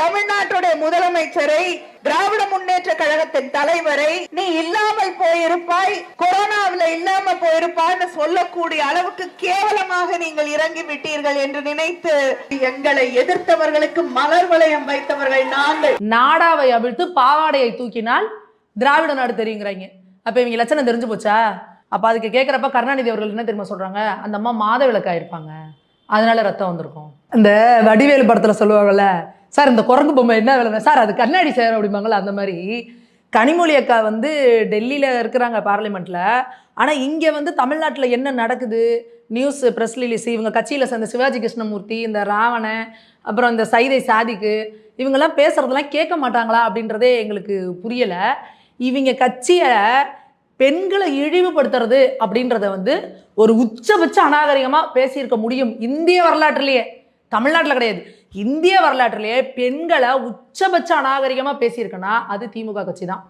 தமிழ்நாட்டுடைய முதலமைச்சரை, திராவிட முன்னேற்ற கழகத்தின் தலைவரை நீ இல்லாமல் போயிருப்பாய், கொரோனாவில் இல்லாமல் போயிருப்பாய்னு சொல்லக்கூடிய அளவுக்கு கேவலமாக நீங்கள் இறங்கி விட்டீர்கள் என்று நினைத்து எங்களை எதிர்த்தவர்களுக்கு மலர் வளையம் வைத்தவர்கள் நாங்கள். நாடாவை அவிழ்த்து பாவாடையை தூக்கினால் திராவிட நாடு தெரியுங்கிறாங்க. அப்ப இவங்க லட்சணம் தெரிஞ்சு போச்சா? அப்ப அதுக்கு கேட்கிறப்ப கருணாநிதி அவர்கள் என்ன தெரியுமா சொல்றாங்க, அந்த அம்மா மாத விளக்காயிருப்பாங்க, அதனால ரத்தம் வந்திருக்கும். இந்த வடிவேலு படத்துல சொல்லுவாங்கல்ல, சார் இந்த குரங்கு பொம்மை என்ன விலை சார், அது கண்ணாடி சார் அப்படிம்பாங்கல்ல, அந்த மாதிரி கனிமொழி அக்கா வந்து டெல்லியில் இருக்கிறாங்க பார்லிமெண்ட்டில். ஆனால் இங்கே வந்து தமிழ்நாட்டில் என்ன நடக்குது, நியூஸ் ப்ரெஸ் ரிலீஸ், இவங்க கட்சியில் சேர்ந்த சிவாஜி கிருஷ்ணமூர்த்தி, இந்த ராவணன், அப்புறம் இந்த சைதை சாதிக்கு, இவங்கெல்லாம் பேசுகிறதெல்லாம் கேட்க மாட்டாங்களா அப்படின்றதே எங்களுக்கு புரியலை. இவங்க கட்சியை பெண்களை இழிவுபடுத்துறது அப்படின்றத வந்து ஒரு உச்சபட்ச அநாகரிகமாக பேசியிருக்க முடியும் இந்திய வரலாற்றிலேயே. தமிழ்நாட்டில் கிடையாது, இந்திய வரலாற்றிலேயே பெண்களை உச்சபட்ச அநாகரிகமாக பேசியிருக்கேன்னா அது திமுக கட்சி தான்,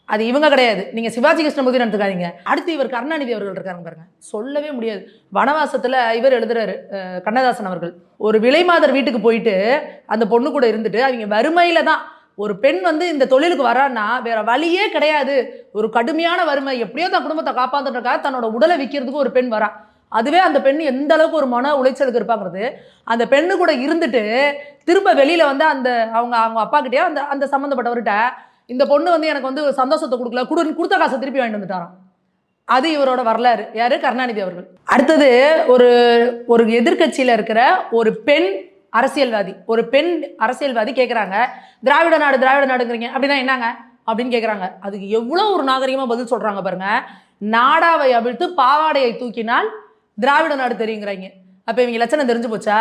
அது இவங்க கிடையாது. நீங்கள் சிவாஜி கிருஷ்ணமூர்த்தி எடுத்துக்காதீங்க, அடுத்து இவர் கருணாநிதி அவர்கள் இருக்காங்க பாருங்க, சொல்லவே முடியாது. வனவாசத்தில் இவர் எழுதுறாரு கண்ணதாசன் அவர்கள், ஒரு விலைமாதர் வீட்டுக்கு போயிட்டு அந்த பொண்ணு கூட இருந்துட்டு அவங்க வறுமையில தான், ஒரு பெண் வந்து இந்த தொழிலுக்கு வரான்னா வேற வழியே கிடையாது, ஒரு கடுமையான வறுமை, எப்படியோ தன் குடும்பத்தை காப்பாற்றுறதுக்காக தன்னோட உடலை விற்கிறதுக்கு ஒரு பெண் வரா. அதுவே அந்த பெண் எந்த அளவுக்கு ஒரு மன உளைச்சலுக்கு இருப்பாங்கிறது, அந்த பெண்ணு கூட இருந்துட்டு திரும்ப வெளியில வந்து அந்த அவங்க அப்பா கிட்டே அந்த அந்த சம்மந்தப்பட்டவர்கிட்ட இந்த பொண்ணு வந்து எனக்கு வந்து சந்தோஷத்தை கொடுக்கல, கொடுத்த காசை திருப்பி வாங்கிட்டு வந்துட்டாராம். அது இவரோட வரலாறு. யாரு? கருணாநிதி அவர்கள். அடுத்தது ஒரு எதிர்கட்சியில இருக்கிற ஒரு பெண் அரசியல்வாதி, ஒரு பெண் அரசியல்வாதி கேட்குறாங்க, திராவிட நாடுங்கிறீங்க அப்படின்னா என்னங்க அப்படின்னு கேட்குறாங்க. அதுக்கு எவ்வளோ ஒரு நாகரிகமாக பதில் சொல்கிறாங்க பாருங்க. நாடாவை அவிழ்த்து பாவாடையை தூக்கினால் திராவிட நாடு தெரியுங்கிறாங்க. அப்போ இவங்க லட்சணம் தெரிஞ்சு போச்சா?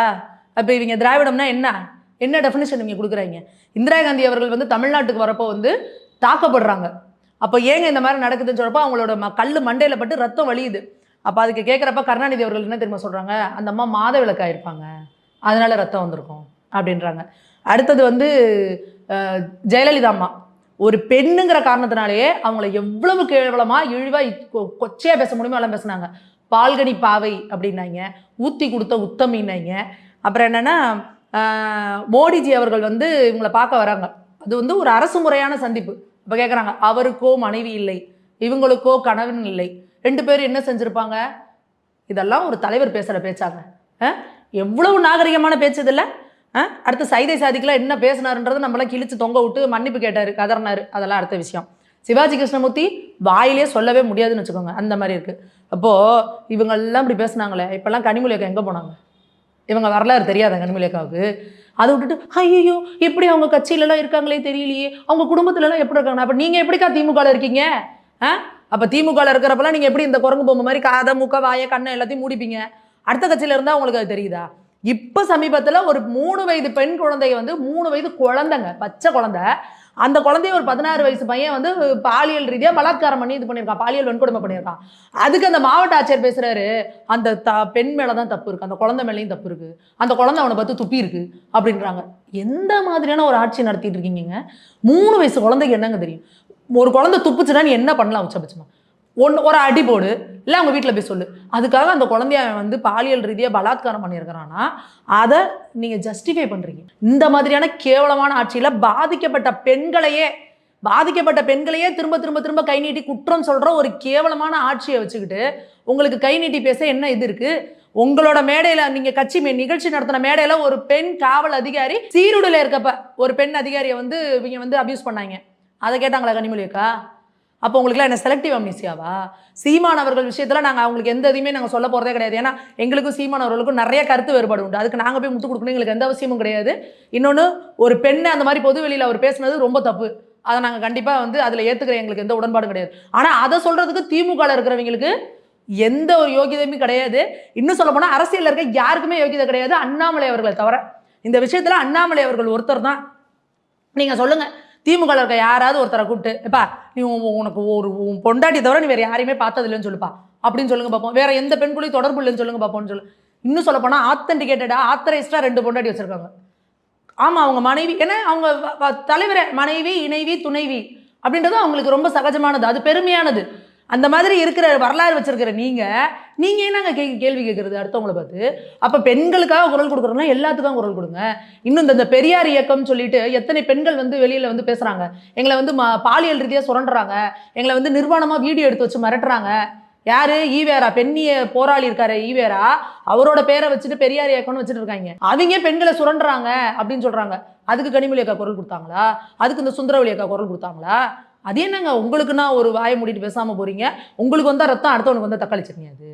அப்போ இவங்க திராவிடம்னா என்ன டெஃபினிஷன் இவங்க கொடுக்குறாங்க? இந்திரா காந்தி அவர்கள் வந்து தமிழ்நாட்டுக்கு வரப்போ வந்து தாக்கப்படுறாங்க. அப்போ ஏங்க இந்த மாதிரி நடக்குதுன்னு சொல்கிறப்போ அவங்களோட கல் மண்டையில் பட்டு ரத்தம் வலியுது. அப்போ அதுக்கு கேட்குறப்ப கருணாநிதி அவர்கள் என்ன தெரியுமா சொல்கிறாங்க, அந்த அம்மா மாத விளக்காயிருப்பாங்க, அதனால ரத்தம் வந்திருக்கும் அப்படின்றாங்க. அடுத்தது வந்து ஜெயலலிதா அம்மா, ஒரு பெண்ணுங்கிற காரணத்தினாலேயே அவங்கள எவ்வளவு கேவலமாக இழிவாக கொச்சையாக பேச முடியுமோ எல்லாம் பேசுனாங்க. பால்கனி பாவை அப்படின்னாங்க, ஊற்றி கொடுத்த உத்தமின்னாங்க. அப்புறம் என்னென்னா மோடிஜி அவர்கள் வந்து இவங்களை பார்க்க வராங்க, அது வந்து ஒரு அரசு முறையான சந்திப்பு. இப்போ கேட்குறாங்க, அவருக்கோ மனைவி இல்லை, இவங்களுக்கோ கணவன் இல்லை, 2 பேரும் என்ன செஞ்சுருப்பாங்க? இதெல்லாம் ஒரு தலைவர் பேசுகிற பேச்சாங்க? எவ்வளவு நாகரிகமான பேச்சு இதில். அடுத்து சைதை சாதிக்கெலாம் என்ன பேசினாருன்றது நம்மளாம் கிழிச்சு தொங்க விட்டு மன்னிப்பு கேட்டார், கதறினார், அதெல்லாம் அடுத்த விஷயம். சிவாஜி கிருஷ்ணமூர்த்தி வாயிலே சொல்லவே முடியாதுன்னு வச்சுக்கோங்க, அந்த மாதிரி இருக்குது. அப்போது இவங்கெல்லாம் இப்படி பேசுனாங்களே, இப்போல்லாம் கனிமொழி அக்கா எங்கே போனாங்க? இவங்க வரலாறு தெரியாத கனிமொழி அக்காவுக்கு. அதை விட்டுட்டு ஐயோ எப்படி அவங்க கட்சியிலலாம் இருக்காங்களே தெரியலையே, அவங்க குடும்பத்துலலாம் எப்படி இருக்காங்க, அப்போ நீங்கள் எப்படிக்கா திமுகவில் இருக்கீங்க? அப்போ திமுகவில் இருக்கிறப்பெல்லாம் நீங்கள் எப்படி இந்த குரங்கு பொம்மை மாதிரி காதை மூக்க வாயை கண்ணை எல்லாத்தையும் மூடிப்பீங்க? அடுத்த கட்சியில் இருந்தால் உங்களுக்கு அது தெரியுதா? இப்போ சமீபத்தில் ஒரு 3 வயது பெண் குழந்தைய வந்து 3 வயது குழந்தைங்க, பச்சை குழந்தை, அந்த குழந்தைய ஒரு 16 வயசு பையன் வந்து பாலியல் ரீதியாக பலாத்காரம் பண்ணி இது பண்ணியிருக்கான், பாலியல் வன்கொடுமை பண்ணியிருக்கான். அதுக்கு அந்த மாவட்ட ஆட்சியர் பேசுகிறாரு, அந்த பெண் மேலே தான் தப்பு இருக்குது, அந்த குழந்தை மேலேயும் தப்பு இருக்குது, அந்த குழந்தை அவனை பார்த்து துப்பி இருக்கு அப்படின்றாங்க. எந்த மாதிரியான ஒரு ஆட்சி நடத்திட்டு இருக்கீங்க? 3 வயசு குழந்தைக்கு என்னங்க தெரியும்? ஒரு குழந்தை துப்புச்சுன்னா நீ என்ன பண்ணலாம் உச்சபட்சமா? ஒரு அடி போடு, இல்லை அவங்க வீட்டில் போய் சொல்லு. அதுக்காக அந்த குழந்தைய வந்து பாலியல் ரீதியாக பலாத்காரம் பண்ணியிருக்கிறான்னா அதை நீங்கள் ஜஸ்டிஃபை பண்ணுறீங்க. இந்த மாதிரியான கேவலமான ஆட்சியில் பாதிக்கப்பட்ட பெண்களையே திரும்ப திரும்ப திரும்ப கை நீட்டி குற்றம் சொல்கிற ஒரு கேவலமான ஆட்சியை வச்சுக்கிட்டு உங்களுக்கு கை நீட்டி பேச என்ன இது இருக்குது? உங்களோட மேடையில் நீங்கள் கட்சி நிகழ்ச்சி நடத்தின மேடையில் ஒரு பெண் காவல் அதிகாரி சீருடையில் இருக்கப்ப ஒரு பெண் அதிகாரியை வந்து இவங்க வந்து அபியூஸ் பண்ணாங்க. அதை கேட்டாங்களா கனிமொழி அக்கா? அப்போ உங்களுக்குலாம் என்ன செலக்டிவ் அம்னிசியாவா? சீமான் அவர்கள் விஷயத்தில் நாங்கள் அவங்களுக்கு எந்த இதையுமே நாங்கள் சொல்ல போகிறதே கிடையாது. ஏன்னா எங்களுக்கும் சீமான் அவர்களுக்கும் நிறைய கருத்து வேறுபாடு உண்டு, அதுக்கு நாங்கள் போய் முத்து கொடுக்கணும் எங்களுக்கு எந்த அவசியமும் கிடையாது. இன்னொன்று, ஒரு பெண்ணை அந்த மாதிரி பொது வெளியில் அவர் பேசுனது ரொம்ப தப்பு, அதை நாங்கள் கண்டிப்பாக வந்து அதில் ஏற்றுக்கிற எங்களுக்கு எந்த உடன்பாடும் கிடையாது. ஆனால் அதை சொல்கிறதுக்கு திமுகவில் இருக்கிறவங்களுக்கு எந்த ஒரு யோகியதையுமே கிடையாது. இன்னும் சொல்ல போனால் அரசியலில் இருக்க யாருக்குமே யோகியதை கிடையாது, அண்ணாமலை அவர்களை தவிர. இந்த விஷயத்தில் அண்ணாமலை அவர்கள் ஒருத்தர் தான். நீங்கள் சொல்லுங்கள், திமுக இருக்க யாராவது ஒருத்தரை கூப்பிட்டு, எப்பா நீ உனக்கு ஒரு பொண்டாட்டி தவிர நீ வேறு யாரையுமே பார்த்ததில்லைன்னு சொல்லுப்பா அப்படின்னு சொல்லுங்க பார்ப்போம். வேற எந்த பெண்குள்ளேயும் தொடர்பு இல்லைன்னு சொல்லுங்க பார்ப்போம்னு சொல்லு. இன்னும் சொல்ல போனால் ஆத்தென்டிகேட்டடாக ஆத்தரைஸ்டாக 2 பொண்டாட்டி வச்சுருக்காங்க. ஆமாம், அவங்க மனைவி, ஏன்னா அவங்க தலைவரை மனைவி, இணைவி, துணைவி அப்படின்றது அவங்களுக்கு ரொம்ப சகஜமானது, அது பெருமையானது. அந்த மாதிரி இருக்கிற வரலாறு வச்சிருக்கிற நீங்கள் நீங்க என்னங்க கேள்வி கேட்கறது அடுத்தவங்களை பார்த்து? அப்ப பெண்களுக்காக குரல் கொடுக்குறோம்னா எல்லாத்துக்கும் குரல் கொடுங்க. இன்னும் இந்த பெரியார் இயக்கம் சொல்லிட்டு எத்தனை பெண்கள் வந்து வெளியில வந்து பேசுறாங்க, எங்களை வந்து பாலியல் ரீதியா சுரண்டுறாங்க, எங்களை வந்து நிர்வாணமா வீடியோ எடுத்து வச்சு மிரட்டுறாங்க. யாரு? ஈவேரா, பெண்ணிய போராளி இருக்காரு ஈவேரா, அவரோட பேரை வச்சுட்டு பெரியார் இயக்கம்னு வச்சுட்டு இருக்காங்க. அவங்க பெண்களை சுரண்டுறாங்க அப்படின்னு சொல்றாங்க. அதுக்கு கனிமொழி அக்கா குரல் கொடுத்தாங்களா? அதுக்கு இந்த சுந்தரவழி அக்கா குரல் கொடுத்தாங்களா? அது என்னங்க உங்களுக்குன்னா ஒரு வாயை மூடிட்டு பேசாம போறீங்க? உங்களுக்கு வந்தா ரத்தம், அடுத்தவனுக்கு வந்தா தக்காளி சட்னி அது?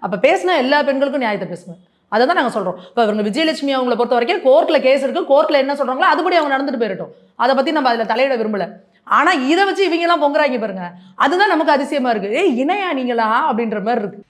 அப்ப பேசினா எல்லா பெண்களுக்கும் நியாயத்தை பேசுங்க. அதை தான் நாங்கள் சொல்கிறோம். இப்போ இவங்க விஜயலட்சுமி அவங்களை பொறுத்த வரைக்கும் கோர்ட்டில் கேஸ் இருக்குது, கோர்ட்டில் என்ன சொல்கிறாங்களோ அதுபடி அவங்க நடந்துட்டு போயிடட்டும். அதை பற்றி நம்ம அதில் தலையிட விரும்பலை. ஆனால் இதை வச்சு இவங்கெல்லாம் பொங்குறாங்க பாருங்க, அதுதான் நமக்கு அதிசயமாக இருக்குது. இணையா நீங்களா அப்படின்ற மாதிரி இருக்குது.